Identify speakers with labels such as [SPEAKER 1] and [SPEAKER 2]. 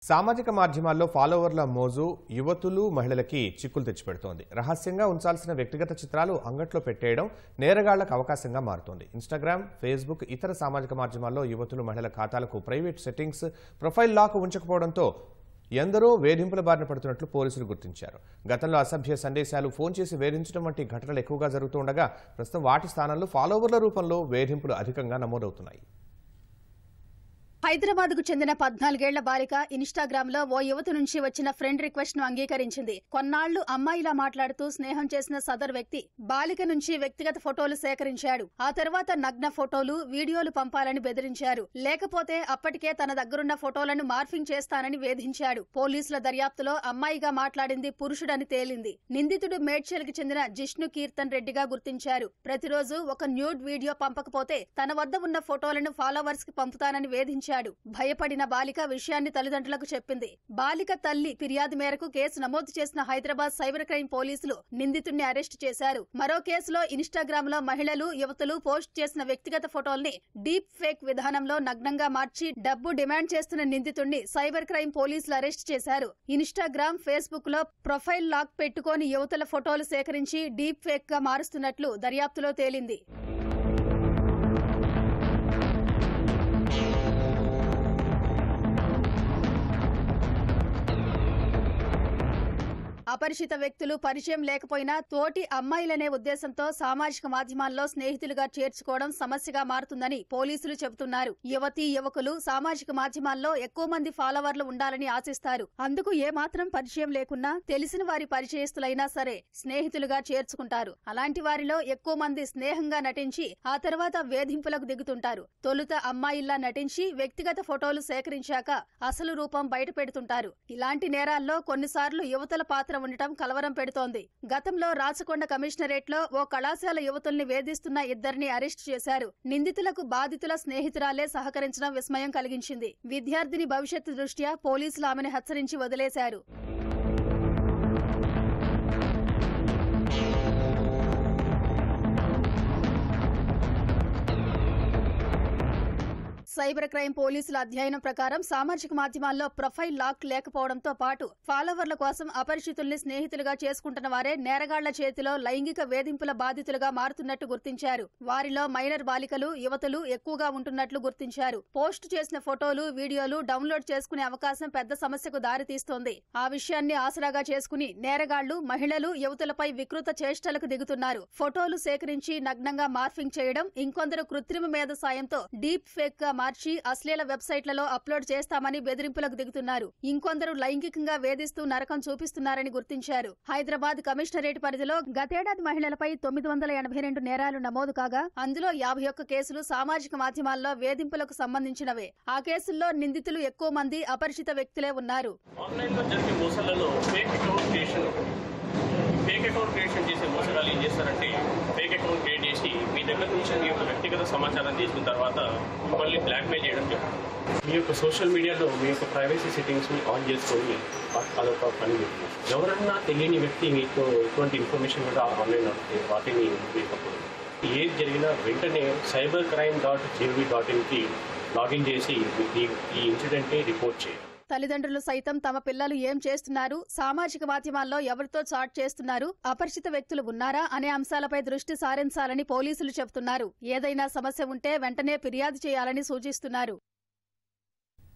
[SPEAKER 1] సామాజిక మాధ్యమాల్లో ఫాలోవర్ల మోజు యువతులు మహిళలకి చిక్కులు తెచ్చిపెడుతోంది. రహస్యంగా ఉంచాల్సిన వ్యక్తిగత చిత్రాలు అంగట్లో పెట్టేయడం నేరగాళ్లకు అవకాశంగా మారుతోంది. ఇన్స్టాగ్రామ్, ఫేస్బుక్, ఇతర సామాజిక మాధ్యమాల్లో యువతులు మహిళల ఖాతాలకు ప్రైవేట్ సెట్టింగ్స్, ప్రొఫైల్ లాక్ ఉంచకపోవడంతో ఎందరో వేధింపుల బారిన పడుతున్నట్లు పోలీసులు గుర్తించారు. గతంలో అసభ్య సందేశాలు, ఫోన్ చేసి వేధించడం వంటి ఘటనలు ఎక్కువగా జరుగుతుండగా ప్రస్తుతం వాటి స్థానంలో ఫాలోవర్ల రూపంలో వేధింపులు అధికంగా నమోదవుతున్నాయి.
[SPEAKER 2] హైదరాబాద్ కు చెందిన 14 ఏళ్ల బాలిక ఇన్స్టాగ్రామ్ లో ఓ యువతి నుంచి వచ్చిన ఫ్రెండ్ రిక్వెస్ట్ ను అంగీకరించింది. కొన్నాళ్లు అమ్మాయిలా మాట్లాడుతూ స్నేహం చేసిన సదర్ వ్యక్తి బాలిక నుంచి వ్యక్తిగత ఫోటోలు సేకరించాడు. ఆ తర్వాత నగ్న ఫోటోలు, వీడియోలు పంపాలని బెదిరించారు. లేకపోతే అప్పటికే తన దగ్గరున్న ఫోటోలను మార్ఫింగ్ చేస్తానని వేధించాడు. పోలీసుల దర్యాప్తులో అమ్మాయిగా మాట్లాడింది పురుషుడని తేలింది. నిందితుడు మేడ్చల్ కి చెందిన జిష్ణు కీర్తన్ రెడ్డిగా గుర్తించారు. ప్రతిరోజు ఒక న్యూడ్ వీడియో పంపకపోతే తన వద్ద ఉన్న ఫోటోలను ఫాలోవర్స్ కి పంపుతానని వేధించాడు. భయపడిన బాలిక విషయాన్ని తల్లిదండ్రులకు చెప్పింది. బాలిక తల్లి ఫిర్యాదు మేరకు కేసు నమోదు చేసిన హైదరాబాద్ సైబర్ క్రైమ్ పోలీసులు నిందితుడిని అరెస్టు చేశారు. మరో కేసులో ఇన్స్టాగ్రామ్ లో మహిళలు, యువతులు పోస్ట్ చేసిన వ్యక్తిగత ఫోటోల్ని డీప్ ఫేక్ విధానంలో నగ్నంగా మార్చి డబ్బు డిమాండ్ చేస్తున్న నిందితుడిని సైబర్ క్రైమ్ పోలీసులు అరెస్టు చేశారు. ఇన్స్టాగ్రామ్, ఫేస్బుక్ లో ప్రొఫైల్ లాక్ పెట్టుకొని యువతుల ఫోటోలు సేకరించి డీప్ ఫేక్ గా మారుస్తున్నట్లు దర్యాప్తులో తేలింది. అపరిచిత వ్యక్తులు పరిచయం లేకపోయినా తోటి అమ్మాయిలనే ఉద్దేశంతో సామాజిక మాధ్యమాల్లో స్నేహితులుగా చేర్చుకోవడం సమస్యగా మారుతుందని పోలీసులు చెబుతున్నారు. యువతీ యువకులు సామాజిక మాధ్యమాల్లో ఎక్కువ మంది ఫాలోవర్లు ఉండాలని ఆశిస్తారు. అందుకు ఏమాత్రం పరిచయం లేకున్నా తెలిసిన వారి పరిచయస్తులైనా సరే స్నేహితులుగా చేర్చుకుంటారు. అలాంటి వారిలో ఎక్కువ మంది స్నేహంగా నటించి ఆ తర్వాత వేధింపులకు దిగుతుంటారు. తొలుత అమ్మాయిల్లా నటించి వ్యక్తిగత ఫోటోలు సేకరించాక అసలు రూపం బయట పెడుతుంటారు. ఇలాంటి నేరాల్లో కొన్నిసార్లు యువతల పాత్ర ఉండటం కలవరం పెడుతోంది. గతంలో రాచకొండ కమిషనరేట్ లో ఓ కళాశాల యువతుల్ని వేధిస్తున్న ఇద్దరిని అరెస్టు చేశారు. నిందితులకు బాధితుల స్నేహితురాలే సహకరించడం విస్మయం కలిగించింది. విద్యార్థిని భవిష్యత్తు దృష్ట్యా పోలీసులు ఆమెను హెచ్చరించి వదిలేశారు. సైబర్ క్రైమ్ పోలీసుల అధ్యయనం ప్రకారం సామాజిక మాధ్యమాల్లో ప్రొఫైల్ లాక్ లేకపోవడంతో పాటు ఫాలోవర్ల కోసం అపరిచితుల్ని స్నేహితులుగా చేసుకుంటున్న వారే నేరగాళ్ల చేతిలో లైంగిక వేధింపుల బాధితులుగా మారుతున్నట్టు గుర్తించారు. వారిలో మైనర్ బాలికలు, యువతులు ఎక్కువగా ఉంటున్నట్లు గుర్తించారు. పోస్టు చేసిన ఫోటోలు, వీడియోలు డౌన్లోడ్ చేసుకునే అవకాశం పెద్ద సమస్యకు దారితీస్తోంది. ఆ విషయాన్ని ఆసరాగా చేసుకుని నేరగాళ్లు మహిళలు, యువతులపై వికృత చేష్టలకు దిగుతున్నారు. ఫోటోలు సేకరించి నగ్నంగా మార్ఫింగ్ చేయడం, ఇంకొందరు కృత్రిమ మేధ సాయంతో డీప్ ఫేక్ గా మార్చి అశ్లీల వెబ్సైట్లలో అప్లోడ్ చేస్తామని బెదిరింపులకు దిగుతున్నారు. ఇంకొందరు లైంగికంగా వేధిస్తూ నరకం చూపిస్తున్నారని గుర్తించారు. హైదరాబాద్ కమిషనరేట్ పరిధిలో గతేడాది మహిళలపై 982 నేరాలు నమోదు కాగా అందులో 51 కేసులు సామాజిక మాధ్యమాల్లో వేధింపులకు సంబంధించినవే. ఆ కేసుల్లో నిందితులు ఎక్కువ మంది అపరిచిత వ్యక్తులే ఉన్నారు.
[SPEAKER 3] ఫేక్ అకౌంట్ క్రియేషన్ చేసే మోసగాళ్ళు ఏం చేస్తారంటే ఫేక్ అకౌంట్ క్రియేట్ చేసి మీ దగ్గర నుంచి మీ యొక్క వ్యక్తిగత సమాచారం తీసుకున్న తర్వాత మిమ్మల్ని బ్లాక్మెయిల్ చేయడం జరుగుతుంది. మీ యొక్క సోషల్ మీడియాలో మీ యొక్క ప్రైవసీ సెట్టింగ్స్ని ఆన్ చేసుకొని అదొక పని చేస్తుంది. ఎవరన్నా తెలియని వ్యక్తి మీకు ఎటువంటి ఇన్ఫర్మేషన్ కూడా ఆన్లైన్ అవుతుంది వాటిని లేకపోతే ఏది జరిగినా వెంటనే cybercrime.gov.in లాగిన్ చేసి ఈ ఇన్సిడెంట్ని రిపోర్ట్ చేయాలి.
[SPEAKER 2] తల్లిదండ్రులు సైతం తమ పిల్లలు ఏం చేస్తున్నారు, సామాజిక మాధ్యమాల్లో ఎవరితో చాట్ చేస్తున్నారు, అపరిచిత వ్యక్తులు ఉన్నారా అనే అంశాలపై దృష్టి సారించాలని పోలీసులు చెబుతున్నారు. ఏదైనా సమస్య ఉంటే వెంటనే ఫిర్యాదు చేయాలని సూచిస్తున్నారు.